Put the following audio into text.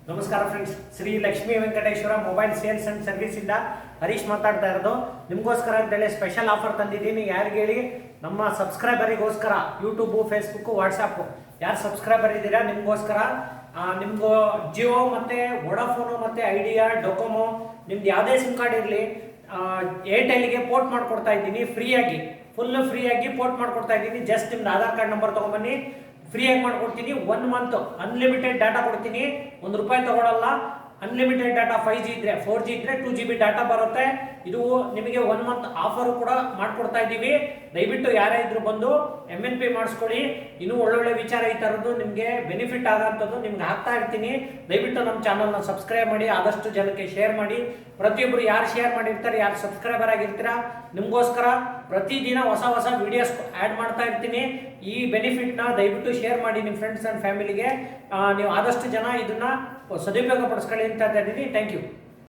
ನಮಸ್ಕಾರ friends, Shri Lakshmi Venkateshwara mobile sales and service ಇಂದ ಹರೀಶ್ ಮಾತಾಡ್ತಾ ಇರೋದು. ನಿಮಗೋಸ್ಕರ ಅಂತೇಳಿ ಸ್ಪೆಷಲ್ ಆಫರ್ ತಂದಿದ್ದೀನಿ. ಯಾರಿಗೆ ಹೇಳಿ? ನಮ್ಮ ಸಬ್ಸ್ಕ್ರೈಬರಿಗೋಸ್ಕರ. ಯೂಟ್ಯೂಬು, ಫೇಸ್ಬುಕ್ಕು, ವಾಟ್ಸಪ್ಪು ಯಾರು ಸಬ್ಸ್ಕ್ರೈಬರ್ ಇದ್ದೀರಾ ನಿಮಗೋಸ್ಕರ. ನಿಮ್ಗೆ ಜಿಯೋ ಮತ್ತು ವೋಡಾಫೋನು ಮತ್ತು ಐಡಿಯಾ, ಡೊಕೊಮೊ, ನಿಮ್ದು ಯಾವುದೇ ಸಿಮ್ ಕಾರ್ಡ್ ಇರಲಿ, ಏರ್ಟೆಲ್ಗೆ ಪೋರ್ಟ್ ಮಾಡಿಕೊಡ್ತಾ ಇದ್ದೀನಿ ಫ್ರೀಯಾಗಿ. ಫುಲ್ ಫ್ರೀಯಾಗಿ ಪೋರ್ಟ್ ಮಾಡಿಕೊಡ್ತಾ ಇದ್ದೀನಿ. ಜಸ್ಟ್ ನಿಮ್ದು ಆಧಾರ್ ಕಾರ್ಡ್ ನಂಬರ್ ತೊಗೊಂಬನ್ನಿ, ಫ್ರೀಯಾಗಿ ಮಾಡ್ಕೊಡ್ತೀನಿ. 1 ಮಂತ್ ಅನ್ಲಿಮಿಟೆಡ್ ಡಾಟಾ ಕೊಡ್ತೀನಿ, ₹1 ತಗೊಳ್ಳಲ್ಲ. ಅನ್ಲಿಮಿಟೆಡ್ ಡಾಟಾ 5G ಇದ್ರೆ, 4G ಇದ್ರೆ 2GB ಡಾಟಾ ಬರುತ್ತೆ. ಇದು ನಿಮಗೆ 1 ಮಂತ್ ಆಫರ್ ಕೂಡ ಮಾಡ್ಕೊಡ್ತಾ ಇದ್ದೀವಿ. ದಯವಿಟ್ಟು ಯಾರೇ ಇದ್ರು ಬಂದು MNP ಮಾಡಿಸ್ಕೊಳ್ಳಿ. ಇನ್ನೂ ಒಳ್ಳೊಳ್ಳೆ ವಿಚಾರ ಈ ಥರದ್ದು ನಿಮಗೆ ಬೆನಿಫಿಟ್ ಆಗೋಂಥದ್ದು ನಿಮ್ಗೆ ಹಾಕ್ತಾ ಇರ್ತೀನಿ. ದಯವಿಟ್ಟು ನಮ್ಮ ಚಾನಲ್ನ ಸಬ್ಸ್ಕ್ರೈಬ್ ಮಾಡಿ, ಆದಷ್ಟು ಜನಕ್ಕೆ ಶೇರ್ ಮಾಡಿ. ಪ್ರತಿಯೊಬ್ಬರು ಯಾರು ಶೇರ್ ಮಾಡಿರ್ತಾರೆ, ಯಾರು ಸಬ್ಸ್ಕ್ರೈಬರ್ ಆಗಿರ್ತೀರಾ, ನಿಮಗೋಸ್ಕರ ಪ್ರತಿದಿನ ಹೊಸ ಹೊಸ ವಿಡಿಯೋಸ್ ಆ್ಯಡ್ ಮಾಡ್ತಾ ಇರ್ತೀನಿ. ಈ ಬೆನಿಫಿಟ್ನ ದಯವಿಟ್ಟು ಶೇರ್ ಮಾಡಿ ನಿಮ್ಮ ಫ್ರೆಂಡ್ಸ್ ಆ್ಯಂಡ್ ಫ್ಯಾಮಿಲಿಗೆ. ನೀವು ಆದಷ್ಟು ಜನ ಇದನ್ನು ಸದುಪಯೋಗ ಪಡಿಸ್ಕೊಳ್ಳಿ ಅಂತ ಇದ್ದೀನಿ. Thank you.